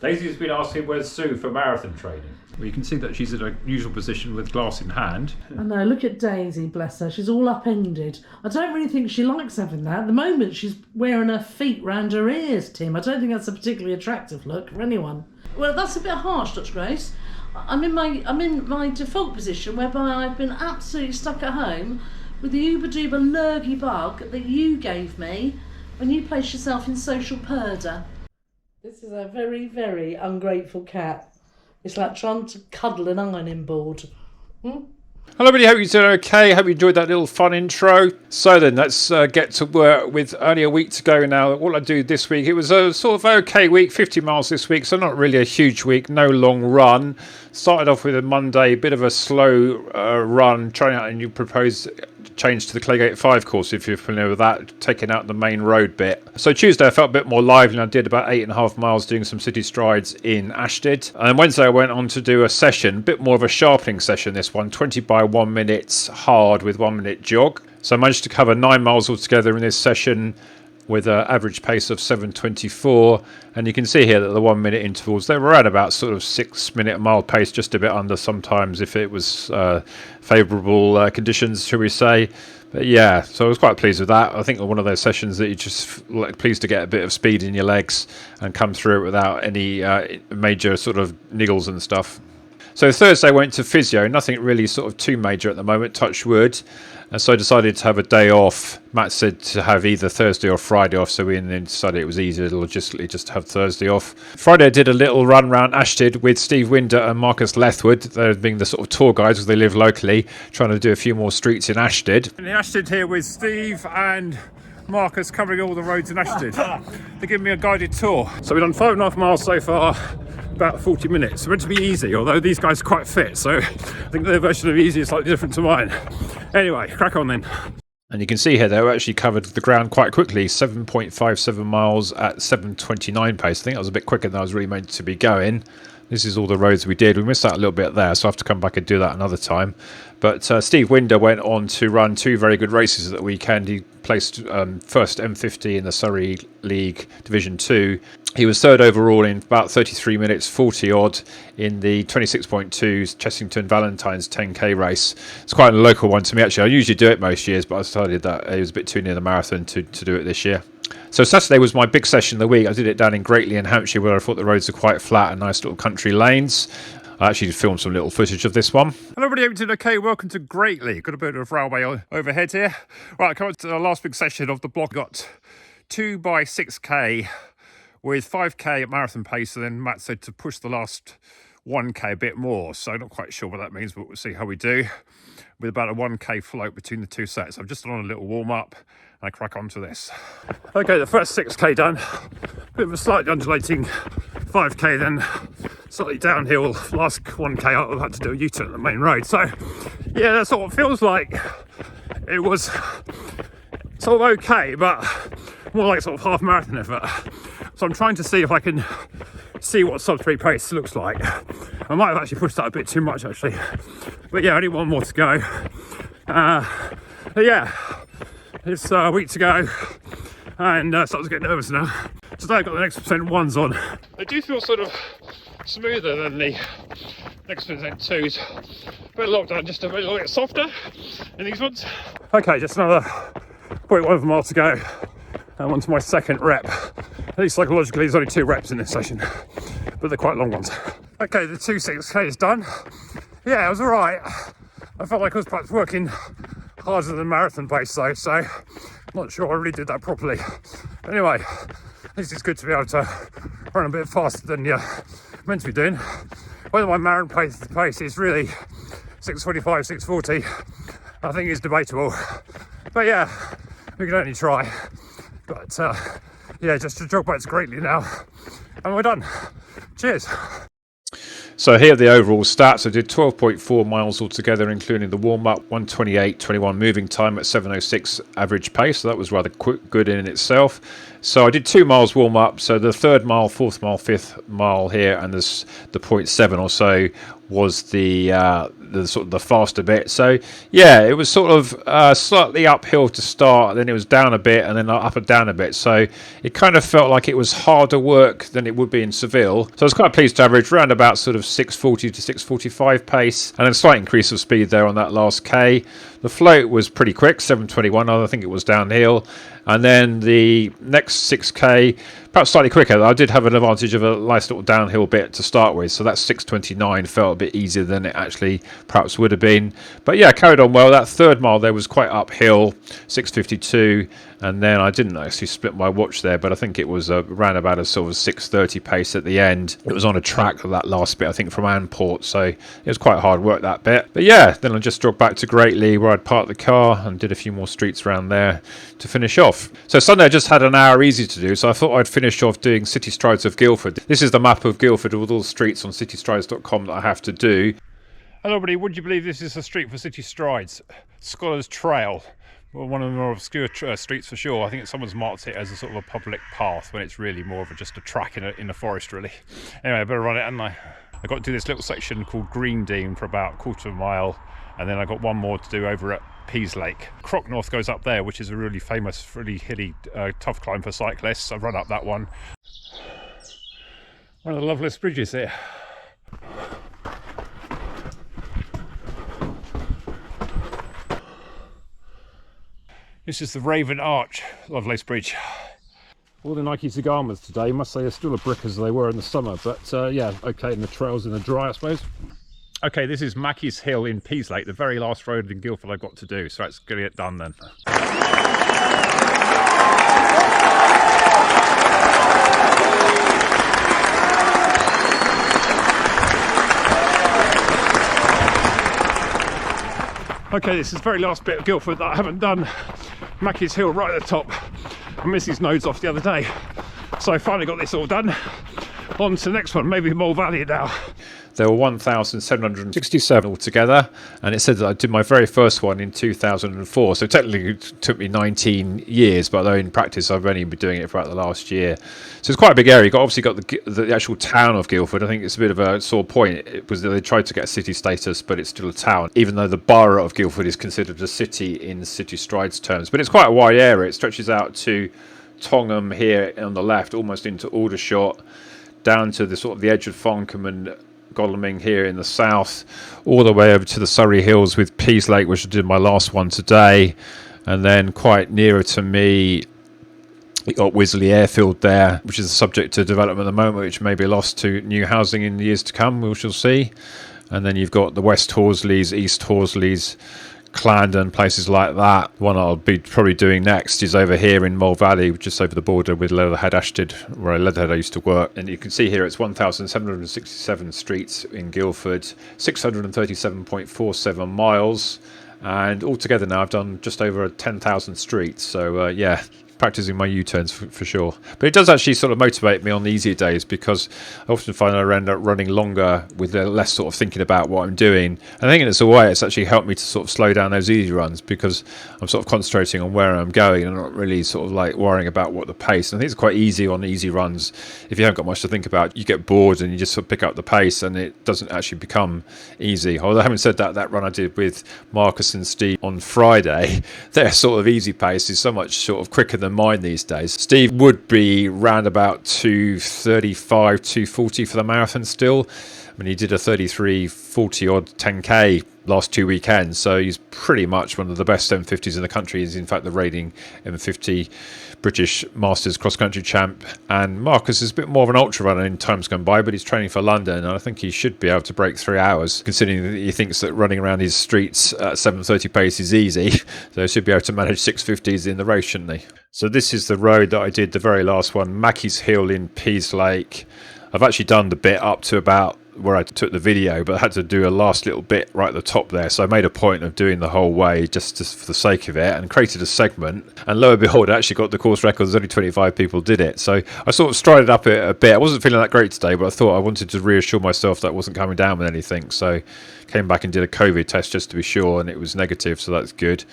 Daisy's been asking where's Sue for marathon training. Well, you can see that she's in a usual position with glass in hand. I know, look at Daisy, bless her. She's all upended. I don't really think she likes having that. At the moment, she's wearing her feet round her ears, Tim. I don't think that's a particularly attractive look for anyone. Well, that's a bit harsh, Dr. Grace. I'm in my default position whereby I've been absolutely stuck at home with the uber-duber lurgy bug that you gave me when you placed yourself in social purdah. This is a very, very ungrateful cat. It's like trying to cuddle an ironing board. Hello everybody, hope you're doing okay. Hope you enjoyed that little fun intro. So then, let's get to work with only a week to go now. What I do this week, it was a sort of okay week, 50 miles this week, so not really a huge week, no long run. Started off with a Monday, bit of a slow run, trying out a new proposed change to the Claygate 5 course, if you're familiar with that, taking out the main road bit. So Tuesday I felt a bit more lively, and I did about 8.5 miles doing some CityStrides in Ashtead. And Wednesday I went on to do a session, a bit more of a sharpening session this one, 20 by 1 minutes hard with 1 minute jog. So I managed to cover 9 miles altogether in this session with an average pace of 7:24, and you can see here that the 1 minute intervals, they were at about sort of 6 minute a mile pace, just a bit under sometimes if it was favourable conditions, shall we say. But yeah, so I was quite pleased with that. I think one of those sessions that you just pleased to get a bit of speed in your legs and come through it without any major sort of niggles and stuff. So Thursday I went to physio, nothing really sort of too major at the moment, touch wood. And so I decided to have a day off. Matt said to have either Thursday or Friday off, so we then decided it was easier logistically just to have Thursday off. Friday I did a little run around Ashtead with Steve Winder and Marcus Leathwood. They're being the sort of tour guides because they live locally, trying to do a few more streets in Ashtead. In Ashtead here with Steve and Marcus, covering all the roads in Ashtead. They're giving me a guided tour. So we've done 5.5 miles so far, about 40 minutes. It's meant to be easy, although these guys are quite fit, so I think their version of easy is slightly different to mine. Anyway, crack on then. And you can see here they actually covered the ground quite quickly, 7.57 miles at 7:29 pace. I think that was a bit quicker than I was really meant to be going. This is all the roads we did. We missed out a little bit there, so I have to come back and do that another time. But Steve Winder went on to run 2 very good races at the weekend. He placed first M50 in the Surrey League Division 2. He was third overall in about 33 minutes 40 odd in the 26.2 Chessington Valentine's 10k race. It's quite a local one to me actually. I usually do it most years, but I decided that it was a bit too near the marathon to do it this year. So Saturday was my big session of the week. I did it down in Greatley in Hampshire, where I thought the roads are quite flat and nice little country lanes. I actually filmed some little footage of this one. Hello everybody, hope you're doing okay. Welcome to Greatley. Got a bit of railway overhead here. Right, come on to the last big session of the block. Got 2 by 6k with 5k at marathon pace, and then Matt said to push the last 1k a bit more. So not quite sure what that means, but we'll see how we do. With about a 1k float between the 2 sets. I've just done a little warm up and I crack on to this. Okay, the first 6k done. Bit of a slightly undulating 5k, then slightly downhill. Last 1k I had to do a U-turn at the main road. So yeah, that's what it feels like. It was sort of okay, but more like sort of half marathon effort. So I'm trying to see if I can see what sub 3 pace looks like. I might have actually pushed that a bit too much actually, but yeah, only 1 more to go. But yeah, it's a week to go, and starting to get nervous now. Today I've got the Next Percent 1s on. They do feel sort of smoother than the Next Percent 2s, but lockdown just a little bit softer in these ones. Okay, just another 0.1 of a mile to go. I'm on to my second rep. At least psychologically there's only 2 reps in this session, but they're quite long ones. Okay, the 2 6k is done. Yeah, it was alright. I felt like I was perhaps working harder than marathon pace though, so I'm not sure I really did that properly. Anyway, at least it's good to be able to run a bit faster than you're meant to be doing. Whether my marathon pace is really 6:25, 6:40, I think is debatable. But yeah, we can only try. But yeah, just to jog back to Greatley now, and we're done. Cheers. So here are the overall stats. I did 12.4 miles altogether, including the warm-up, 1:28:21 moving time at 7:06 average pace. So that was rather good in itself. So I did 2 miles warm-up. So the 3rd mile, 4th mile, 5th mile here, and there's the 0.7 or so was the the sort of the faster bit. So yeah, it was sort of slightly uphill to start, then it was down a bit, and then up and down a bit. So it kind of felt like it was harder work than it would be in Seville. So I was quite pleased to average around about sort of 6:40 to 6:45 pace, and a slight increase of speed there on that last K. The float was pretty quick, 7:21. I think it was downhill. And then the next 6K, perhaps slightly quicker. I did have an advantage of a nice little downhill bit to start with, so that 6:29 felt a bit easier than it actually perhaps would have been. But yeah, carried on well. That third mile there was quite uphill, 6:52, and then I didn't actually split my watch there, but I think it was around about a sort of 6:30 pace at the end. It was on a track that last bit, I think, from Anport, so it was quite hard work, that bit. But yeah, then I just drove back to Greatley where I'd parked the car and did a few more streets around there to finish off. So Sunday I just had an hour easy to do, so I thought I'd finish off doing CityStrides of Guildford. This is the map of Guildford with all the streets on citystrides.com that I have to do. Hello everybody, would you believe this is a street for CityStrides? Scholars Trail. Well, one of the more obscure streets for sure. I think someone's marked it as a sort of a public path when it's really more of just a track in a forest really. Anyway, I better run it, hadn't I? I got to do this little section called Green Dene for about a quarter of a mile, and then I got one more to do over at Peaslake. Crocknorth goes up there, which is a really famous, really hilly, tough climb for cyclists. I've run up that one. One of the loveliest bridges here. This is the Raven Arch, loveliest bridge. All the Nike Zegamas today, must say, are still a brick as they were in the summer, but yeah, okay, and the trails in the dry, I suppose. Okay, this is Mackies Hill in Peaslake, the very last road in Guildford I've got to do, so let's get it done then. Okay, this is the very last bit of Guildford that I haven't done. Mackies Hill right at the top. I missed these nodes off the other day, so I finally got this all done. On to the next one, maybe Mole Valley now. There were 1,767 altogether, and it said that I did my very first one in 2004, so technically it took me 19 years, but although in practice I've only been doing it for about the last year. So it's quite a big area. You've obviously got the actual town of Guildford. I think it's a bit of a sore point. It was that they tried to get a city status, but it's still a town, even though the borough of Guildford is considered a city in CityStrides terms. But it's quite a wide area. It stretches out to Tongham here on the left, almost into Aldershot, down to the sort of the edge of Fonkham and Godalming here in the south, all the way over to the Surrey Hills with Peaslake, which I did my last one today, and then quite nearer to me you got Wisley Airfield there, which is subject to development at the moment, which may be lost to new housing in the years to come, we shall see. And then you've got the West Horsleys, East Horsleys, Clarendon, places like that. One I'll be probably doing next is over here in Mole Valley, just over the border with Leatherhead, Ashtead, where Leatherhead I used to work. And you can see here it's 1,767 streets in Guildford, 637.47 miles, and altogether now I've done just over 10,000 streets. So yeah, practicing my U-turns for sure. But it does actually sort of motivate me on the easier days, because I often find I end up running longer with less sort of thinking about what I'm doing. And I think in a way it's actually helped me to sort of slow down those easy runs, because I'm sort of concentrating on where I'm going and not really sort of like worrying about what the pace. And I think it's quite easy on easy runs. If you haven't got much to think about, you get bored and you just sort of pick up the pace and it doesn't actually become easy. Although having said that, that run I did with Marcus and Steve on Friday, their sort of easy pace is so much sort of quicker than mine these days. Steve would be round about 235, 240 for the marathon still. I mean, he did a 33:40 odd 10k last 2 weekends, so he's pretty much one of the best M50s in the country. He's in fact the reigning M50 British Masters cross-country champ, and Marcus is a bit more of an ultra runner in times gone by, but he's training for London, and I think he should be able to break 3 hours, considering that he thinks that running around his streets at 7:30 pace is easy, so he should be able to manage 6:50s in the race, shouldn't he? So this is the road that I did, the very last one, Mackies Hill in Peaslake. I've actually done the bit up to about where I took the video, but I had to do a last little bit right at the top there, so I made a point of doing the whole way just for the sake of it, and created a segment, and lo and behold I actually got the course record. There's only 25 people did it, so I sort of strided up it a bit. I wasn't feeling that great today, but I thought I wanted to reassure myself that I wasn't coming down with anything, so came back and did a COVID test just to be sure, and it was negative, so that's good.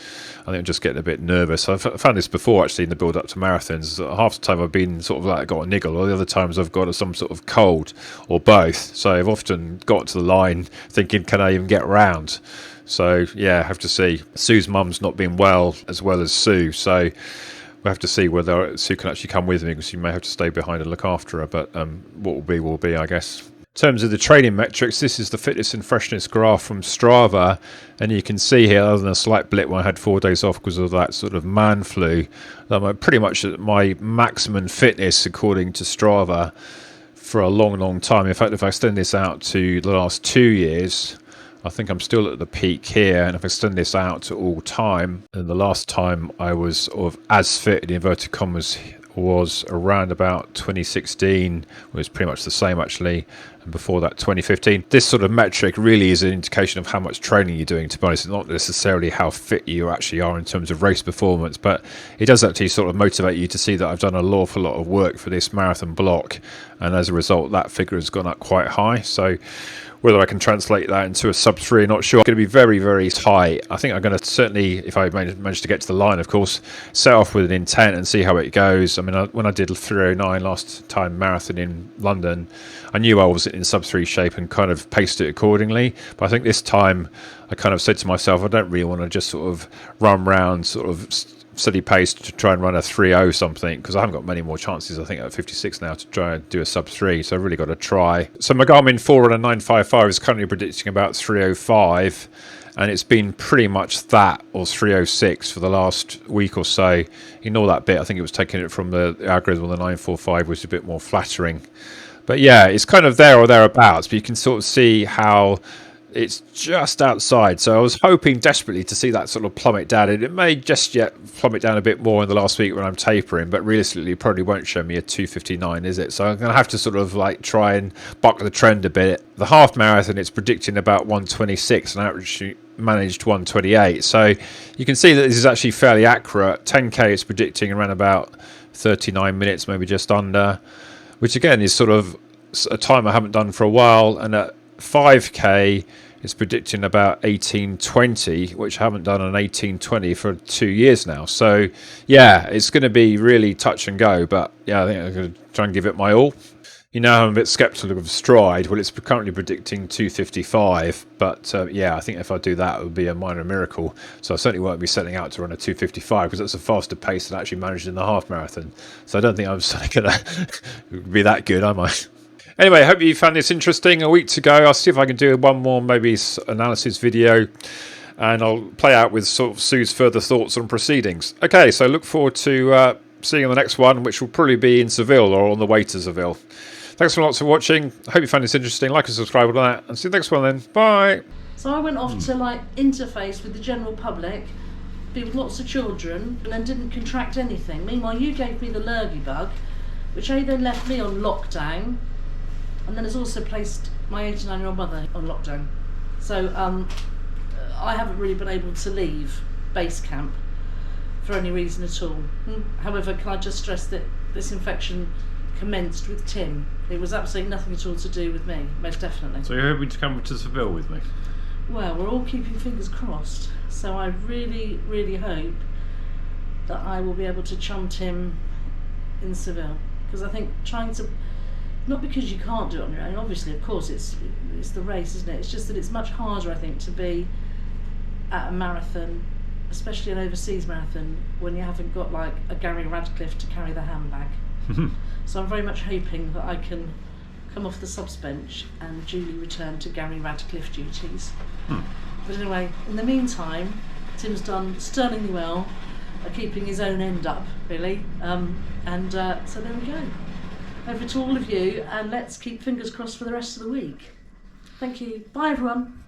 I think I'm just getting a bit nervous. I've found this before actually in the build up to marathons. Half the time I've been sort of like got a niggle, or the other times I've got some sort of cold or both, so I've often got to the line thinking, can I even get round? So yeah, I have to see. Sue's mum's not been well as Sue, so we'll have to see whether Sue can actually come with me, because she may have to stay behind and look after her. But what will be, I guess. In terms of the training metrics, this is the fitness and freshness graph from Strava, and you can see here, other than a slight blip when I had 4 days off because of that sort of man flu, that I'm pretty much at my maximum fitness according to Strava for a long time. In fact, if I extend this out to the last 2 years, I think I'm still at the peak here, and if I extend this out to all time, and the last time I was sort of as fit in inverted commas was around about 2016, it was pretty much the same actually, and before that 2015. This sort of metric really is an indication of how much training you're doing, to be honest. It's not necessarily how fit you actually are in terms of race performance, but it does actually sort of motivate you to see that I've done an awful lot of work for this marathon block, and as a result that figure has gone up quite high. So whether I can translate that into a sub 3, not sure. It's going to be very tight. I think I'm going to certainly, if I manage to get to the line, of course, set off with an intent and see how it goes. I mean, when I did 3:09 last time marathon in London, I knew I was in sub 3 shape and kind of paced it accordingly. But I think this time I kind of said to myself, I don't really want to just sort of run round sort of steady pace to try and run a 3:0 something, because I haven't got many more chances, I think, at 56 now to try and do a sub 3, so I've really got to try. So my Garmin 955 is currently predicting about 3:05, and it's been pretty much that, or 3:06 for the last week or so. Ignore that bit, I think it was taking it from the algorithm on the 945, which is a bit more flattering. But yeah, it's kind of there or thereabouts, but you can sort of see how it's just outside. So I was hoping desperately to see that sort of plummet down, and it may just yet plummet down a bit more in the last week when I'm tapering, but realistically it probably won't show me a 2:59, is it? So I'm going to have to sort of like try and buck the trend a bit. The half marathon, it's predicting about 1:26, and I actually managed 1:28, so you can see that this is actually fairly accurate. 10k is predicting around about 39 minutes, maybe just under, which again is sort of a time I haven't done for a while. And at 5k it's predicting about 18:20, which I haven't done an 18:20 for 2 years now. So yeah, it's going to be really touch and go, but yeah, I think I'm going to try and give it my all. You know, I'm a bit sceptical of Stryd. Well, it's currently predicting 2:55, but yeah, I think if I do that, it would be a minor miracle. So I certainly won't be setting out to run a 2:55, because that's a faster pace than I actually managed in the half marathon. So I don't think I'm going to be that good, am I? Anyway, I hope you found this interesting. A week to go. I'll see if I can do one more maybe analysis video, and I'll play out with sort of Sue's further thoughts on proceedings. Okay, so look forward to seeing you on the next one, which will probably be in Seville or on the way to Seville. Thanks so much for watching. I hope you found this interesting. Like and subscribe on that, and see you next one then. Bye. So I went off to like interface with the general public, be with lots of children, and then didn't contract anything. Meanwhile, you gave me the lurgy bug, which then left me on lockdown, and then has also placed my 89-year-old mother on lockdown. So I haven't really been able to leave base camp for any reason at all. However, can I just stress that this infection commenced with Tim. It was absolutely nothing at all to do with me, most definitely. So you're hoping to come to Seville with me? Well, we're all keeping fingers crossed. So I really hope that I will be able to chum Tim in Seville. Because I think trying to, not because you can't do it on your own, obviously, of course, it's the race, isn't it? It's just that it's much harder, I think, to be at a marathon, especially an overseas marathon, when you haven't got like a Gary Radcliffe to carry the handbag. So I'm very much hoping that I can come off the subs bench and duly return to Gary Radcliffe duties. But anyway, in the meantime, Tim's done sterlingly well at keeping his own end up, really. So there we go. Over to all of you, and let's keep fingers crossed for the rest of the week. Thank you. Bye, everyone.